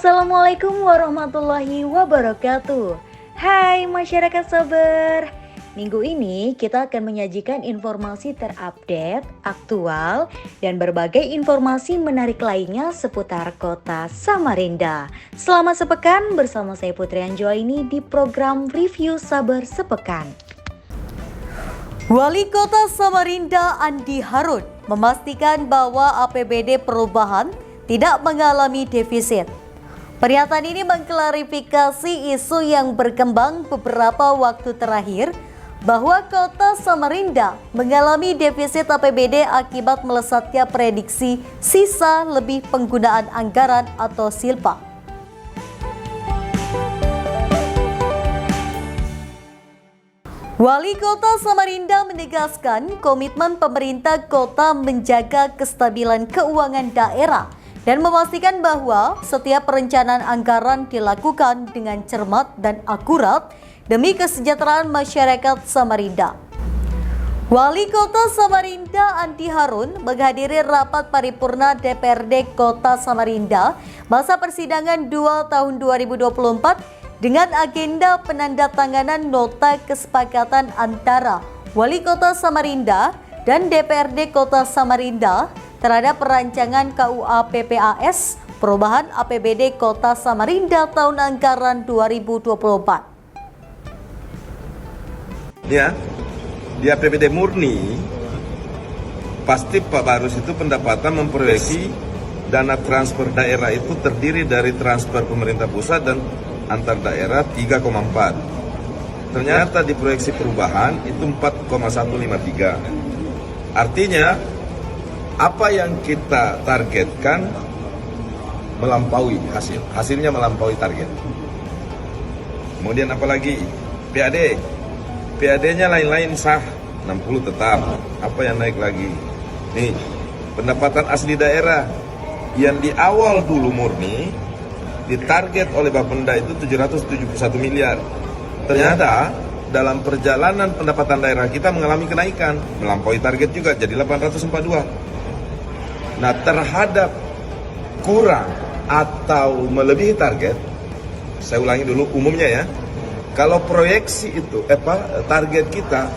Assalamualaikum warahmatullahi wabarakatuh. Hai masyarakat sabar. Minggu ini kita akan menyajikan informasi terupdate, aktual, dan berbagai informasi menarik lainnya seputar kota Samarinda. Selamat sepekan bersama saya Putri Anjoini di program Review Sabar Sepekan. Wali Kota Samarinda Andi Harun memastikan bahwa APBD perubahan tidak mengalami defisit. Pernyataan ini mengklarifikasi isu yang berkembang beberapa waktu terakhir bahwa Kota Samarinda mengalami defisit APBD akibat melesatnya prediksi sisa lebih penggunaan anggaran atau silpa. Wali Kota Samarinda menegaskan komitmen pemerintah kota menjaga kestabilan keuangan daerah dan memastikan bahwa setiap perencanaan anggaran dilakukan dengan cermat dan akurat demi kesejahteraan masyarakat Samarinda. Wali Kota Samarinda Andi Harun menghadiri rapat paripurna DPRD Kota Samarinda masa persidangan 2 tahun 2024 dengan agenda penandatanganan nota kesepakatan antara Wali Kota Samarinda dan DPRD Kota Samarinda terhadap perancangan KUA PPAS perubahan APBD Kota Samarinda tahun anggaran 2024. Ya, di APBD murni pasti Pak Barus itu pendapatan memproyeksi dana transfer daerah itu terdiri dari transfer pemerintah pusat dan antar daerah 3,4. Ternyata di proyeksi perubahan itu 4,153. Artinya apa yang kita targetkan melampaui hasilnya melampaui target. Kemudian apalagi PAD, PAD-nya lain-lain sah, 60 tetap. Apa yang naik lagi? Nih, pendapatan asli daerah yang di awal dulu murni ditarget oleh Bapenda itu 771 miliar. Ternyata dalam perjalanan pendapatan daerah kita mengalami kenaikan, melampaui target juga jadi 842. Nah, terhadap kurang atau melebihi target, saya ulangi dulu umumnya ya. Kalau proyeksi itu target kita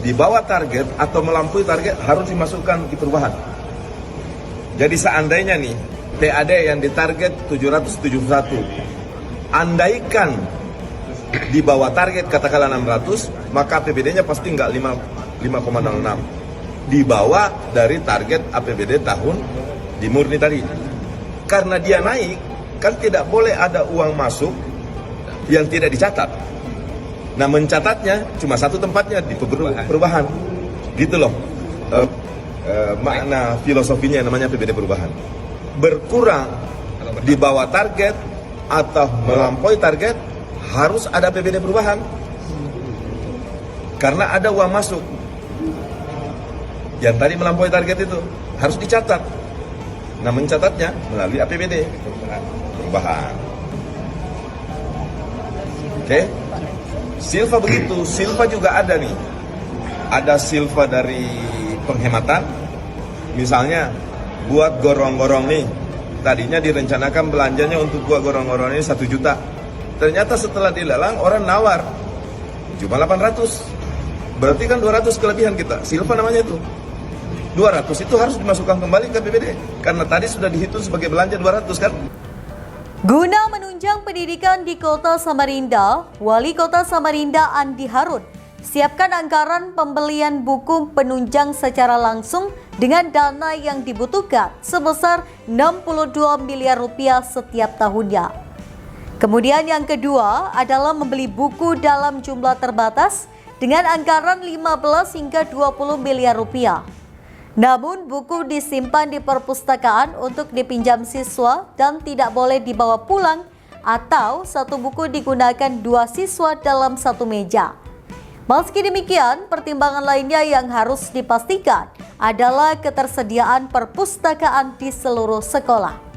di bawah target atau melampaui target harus dimasukkan di perubahan. Jadi seandainya nih PAD yang ditarget 771, andaikan di bawah target katakanlah 600, maka APBD-nya pasti nggak 5,06. Di bawah dari target APBD tahun di murni tadi. Karena dia naik, kan tidak boleh ada uang masuk yang tidak dicatat. Nah, mencatatnya cuma satu tempatnya di perubahan. Gitu loh. Makna filosofinya namanya APBD perubahan. Berkurang di bawah target atau melampaui target harus ada APBD perubahan. Karena ada uang masuk yang tadi melampaui target itu harus dicatat. Nah, mencatatnya melalui APBD perubahan. Oke. Silva begitu, silva juga ada nih. Ada silva dari penghematan. Misalnya buat gorong-gorong nih. Tadinya direncanakan belanjanya untuk buat gorong-gorong ini 1 juta. Ternyata setelah dilelang orang nawar cuma 800. Berarti kan 200 kelebihan kita. Silva namanya itu. 200 itu harus dimasukkan kembali ke APBD karena tadi sudah dihitung sebagai belanja 200 kan. Guna menunjang pendidikan di Kota Samarinda, Wali Kota Samarinda Andi Harun siapkan anggaran pembelian buku penunjang secara langsung dengan dana yang dibutuhkan sebesar 62 miliar rupiah setiap tahunnya. Kemudian yang kedua adalah membeli buku dalam jumlah terbatas dengan anggaran 15 hingga 20 miliar rupiah. Namun buku disimpan di perpustakaan untuk dipinjam siswa dan tidak boleh dibawa pulang atau satu buku digunakan 2 siswa dalam satu meja. Meski demikian, pertimbangan lainnya yang harus dipastikan adalah ketersediaan perpustakaan di seluruh sekolah.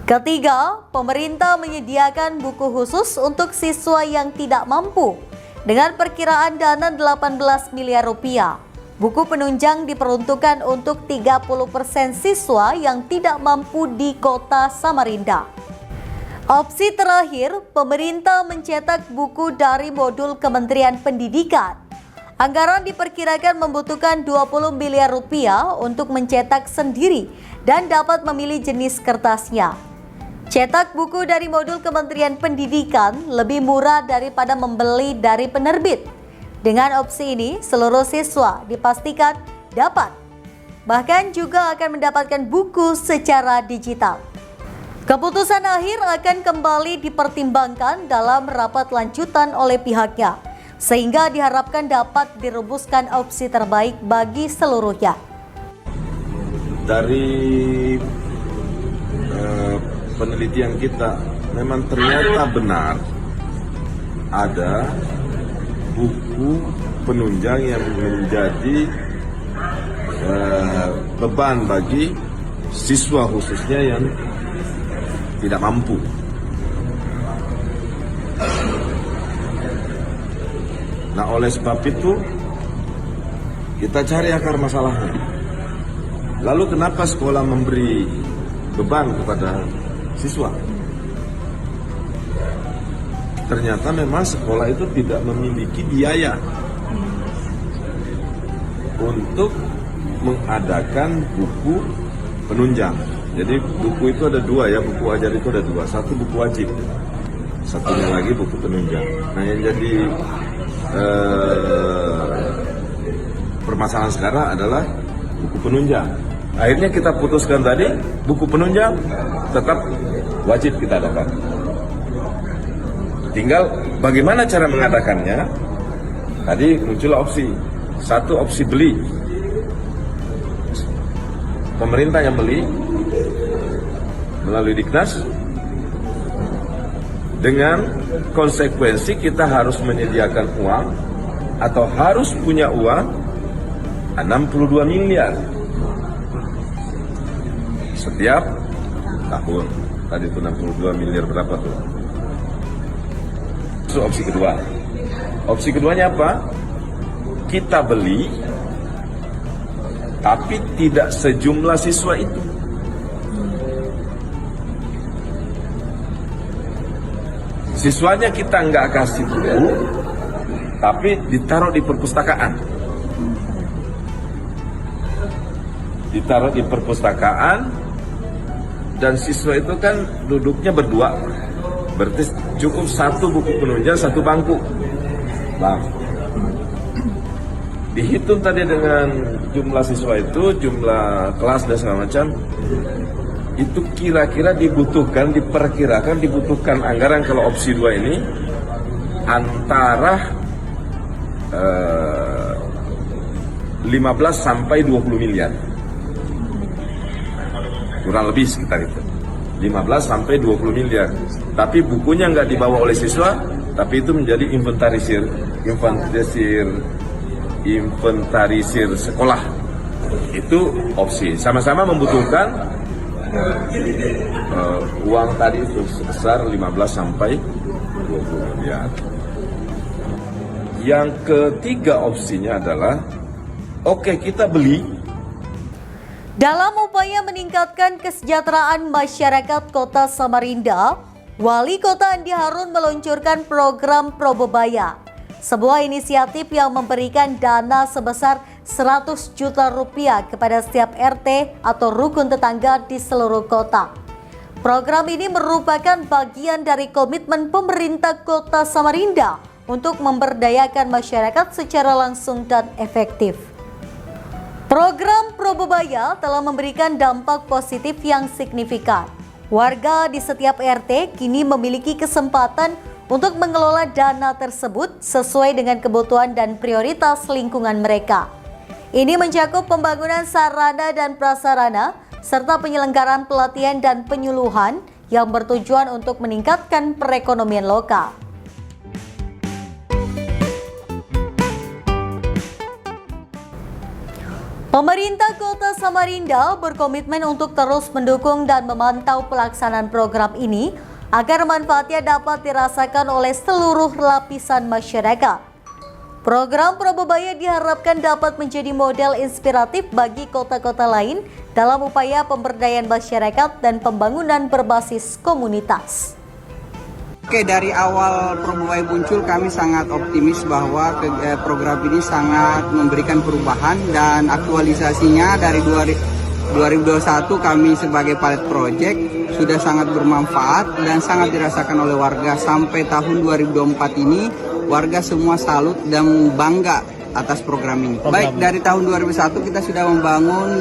Ketiga, pemerintah menyediakan buku khusus untuk siswa yang tidak mampu dengan perkiraan dana 18 miliar rupiah. Buku penunjang diperuntukkan untuk 30% siswa yang tidak mampu di Kota Samarinda. Opsi terakhir, pemerintah mencetak buku dari modul Kementerian Pendidikan. Anggaran diperkirakan membutuhkan 20 miliar rupiah untuk mencetak sendiri dan dapat memilih jenis kertasnya. Cetak buku dari modul Kementerian Pendidikan lebih murah daripada membeli dari penerbit. Dengan opsi ini, seluruh siswa dipastikan dapat, bahkan juga akan mendapatkan buku secara digital. Keputusan akhir akan kembali dipertimbangkan dalam rapat lanjutan oleh pihaknya, sehingga diharapkan dapat dirumuskan opsi terbaik bagi seluruhnya. Dari penelitian kita, memang ternyata benar ada buku penunjang yang menjadi beban bagi siswa khususnya yang tidak mampu. Nah, oleh sebab itu kita cari akar masalahnya. Lalu kenapa sekolah memberi beban kepada siswa? Ternyata memang sekolah itu tidak memiliki biaya untuk mengadakan buku penunjang. Jadi buku itu ada dua ya, buku ajar itu ada dua. Satu buku wajib, satunya lagi buku penunjang. Nah, yang jadi permasalahan sekarang adalah buku penunjang. Akhirnya kita putuskan tadi, buku penunjang tetap wajib kita dapat. Tinggal bagaimana cara mengadakannya. Tadi muncul opsi. Satu, opsi beli. Pemerintah yang beli melalui Diknas, dengan konsekuensi kita harus menyediakan uang atau harus punya uang 62 miliar setiap tahun. Tadi itu 62 miliar berapa tuh? Itu opsi kedua. Opsi keduanya apa? Kita beli tapi tidak sejumlah siswa itu. Siswanya kita nggak kasih buku, tapi ditaruh di perpustakaan. Ditaruh di perpustakaan, dan siswa itu kan duduknya berdua. Berarti cukup satu buku penunjang, satu bangku. Nah, dihitung tadi dengan jumlah siswa itu, jumlah kelas dan segala macam, itu kira-kira diperkirakan dibutuhkan anggaran kalau opsi 2 ini antara 15 sampai 20 miliar. Kurang lebih sekitar itu. 15 sampai 20 miliar. Tapi bukunya nggak dibawa oleh siswa, tapi itu menjadi inventarisir sekolah. Itu opsi. Sama-sama membutuhkan uang tadi itu sebesar 15 sampai 20 miliar. Yang ketiga opsinya adalah oke, kita beli. Dalam upaya meningkatkan kesejahteraan masyarakat Kota Samarinda, Wali Kota Andi Harun meluncurkan program Probebaya, sebuah inisiatif yang memberikan dana sebesar 100 juta rupiah kepada setiap RT atau rukun tetangga di seluruh kota. Program ini merupakan bagian dari komitmen pemerintah Kota Samarinda untuk memberdayakan masyarakat secara langsung dan efektif. Program Probebaya telah memberikan dampak positif yang signifikan. Warga di setiap RT kini memiliki kesempatan untuk mengelola dana tersebut sesuai dengan kebutuhan dan prioritas lingkungan mereka. Ini mencakup pembangunan sarana dan prasarana, serta penyelenggaraan pelatihan dan penyuluhan yang bertujuan untuk meningkatkan perekonomian lokal. Pemerintah Kota Samarinda berkomitmen untuk terus mendukung dan memantau pelaksanaan program ini agar manfaatnya dapat dirasakan oleh seluruh lapisan masyarakat. Program Probebaya diharapkan dapat menjadi model inspiratif bagi kota-kota lain dalam upaya pemberdayaan masyarakat dan pembangunan berbasis komunitas. Oke, dari awal Probebaya muncul kami sangat optimis bahwa program ini sangat memberikan perubahan dan aktualisasinya dari 2021 kami sebagai pilot project sudah sangat bermanfaat dan sangat dirasakan oleh warga. Sampai tahun 2024 ini warga semua salut dan bangga atas program ini. Baik, dari tahun 2001 kita sudah membangun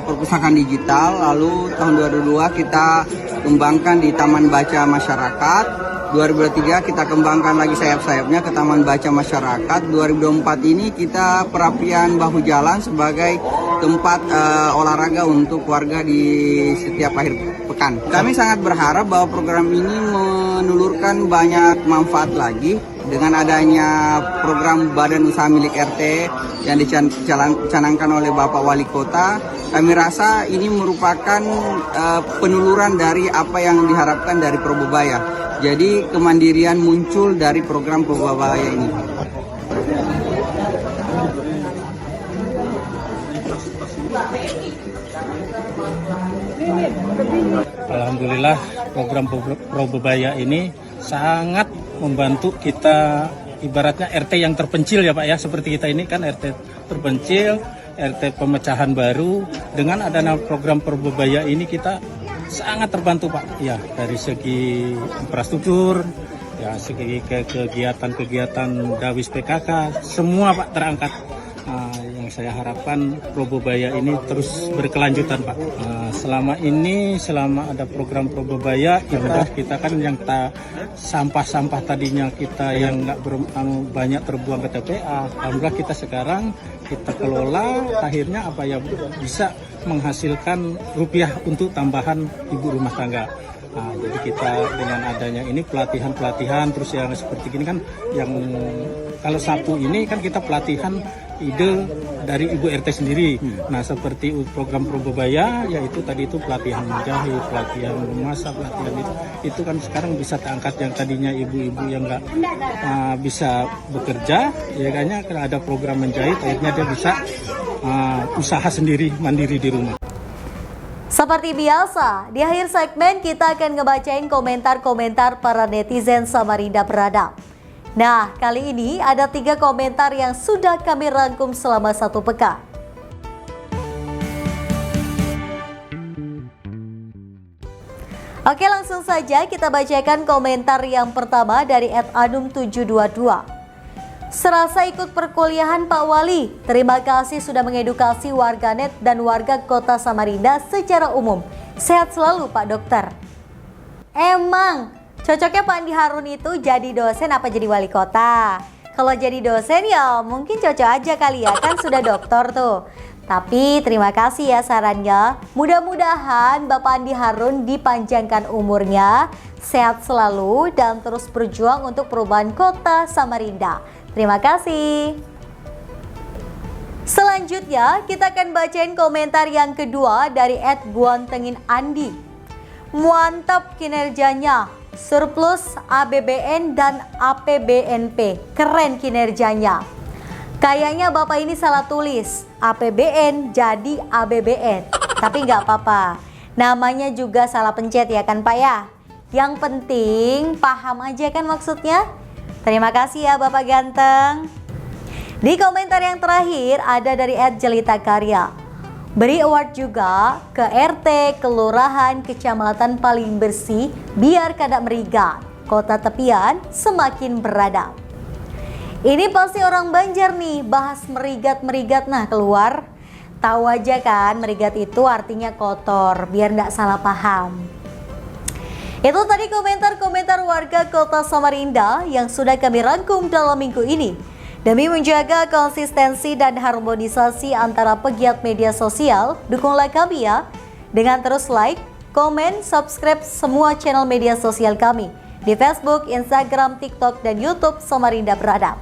perpustakaan digital, lalu tahun 2002 kita kembangkan di Taman Baca Masyarakat, 2023 kita kembangkan lagi sayap-sayapnya ke Taman Baca Masyarakat, 2024 ini kita perapian bahu jalan sebagai tempat olahraga untuk warga di setiap akhir pekan. Kami sangat berharap bahwa program ini menulurkan banyak manfaat lagi dengan adanya program Badan Usaha Milik RT yang dicanangkan oleh Bapak Wali Kota. Kami rasa ini merupakan penuluran dari apa yang diharapkan dari Probebaya. Jadi kemandirian muncul dari program Probebaya ini. Alhamdulillah program Probebaya ini sangat membantu kita, ibaratnya RT yang terpencil ya Pak ya, seperti kita ini kan RT terpencil, RT pemecahan baru. Dengan adanya program Probebaya ini kita sangat terbantu Pak ya, dari segi infrastruktur ya, segi kegiatan-kegiatan Dawis PKK semua Pak terangkat. Yang saya harapkan Probebaya ini terus berkelanjutan Pak. Selama ada program Probebaya, kita kan yang sampah-sampah tadinya kita yang nggak banyak terbuang ke TPA, alhamdulillah kita sekarang kita kelola, akhirnya bisa menghasilkan rupiah untuk tambahan ibu rumah tangga. Jadi kita dengan adanya ini pelatihan terus yang seperti ini kan, yang kalau Sabtu ini kan kita pelatihan ide dari Ibu RT sendiri. Nah seperti program Probebaya yaitu tadi itu pelatihan menjahit, pelatihan memasak, pelatihan itu kan sekarang bisa terangkat yang tadinya ibu-ibu yang nggak bisa bekerja, ya kayaknya karena ada program menjahit akhirnya dia bisa usaha sendiri mandiri di rumah. Seperti biasa, di akhir segmen kita akan ngebacain komentar-komentar para netizen Samarinda Beradab. Nah, kali ini ada 3 komentar yang sudah kami rangkum selama 1 pekan. Oke, langsung saja kita bacakan komentar yang pertama dari @anum722. Serasa ikut perkuliahan Pak Wali, terima kasih sudah mengedukasi warganet dan warga kota Samarinda secara umum. Sehat selalu Pak Dokter. Emang, cocoknya Pak Andi Harun itu jadi dosen apa jadi wali kota? Kalau jadi dosen ya mungkin cocok aja kali ya, kan sudah doktor tuh. Tapi terima kasih ya sarannya. Mudah-mudahan Bapak Andi Harun dipanjangkan umurnya, sehat selalu dan terus berjuang untuk perubahan kota Samarinda. Terima kasih. Selanjutnya kita akan bacain komentar yang kedua dari @guantengin Andi. Mantap kinerjanya, surplus ABBN dan APBNP, keren kinerjanya. Kayaknya Bapak ini salah tulis, APBN jadi ABBN. Tapi nggak apa-apa, namanya juga salah pencet ya kan Pak ya. Yang penting paham aja kan maksudnya. Terima kasih ya Bapak ganteng. Di komentar yang terakhir ada dari @Jelita Karya. Beri award juga ke RT, kelurahan, kecamatan paling bersih biar kada merigat. Kota tepian semakin beradab. Ini pasti orang Banjar nih, bahas merigat-merigat nah keluar. Tahu aja kan merigat itu artinya kotor, biar nggak salah paham. Itu tadi komentar-komentar warga kota Samarinda yang sudah kami rangkum dalam minggu ini. Demi menjaga konsistensi dan harmonisasi antara pegiat media sosial, dukunglah kami ya dengan terus like, komen, subscribe semua channel media sosial kami di Facebook, Instagram, TikTok, dan YouTube Samarinda Beradab.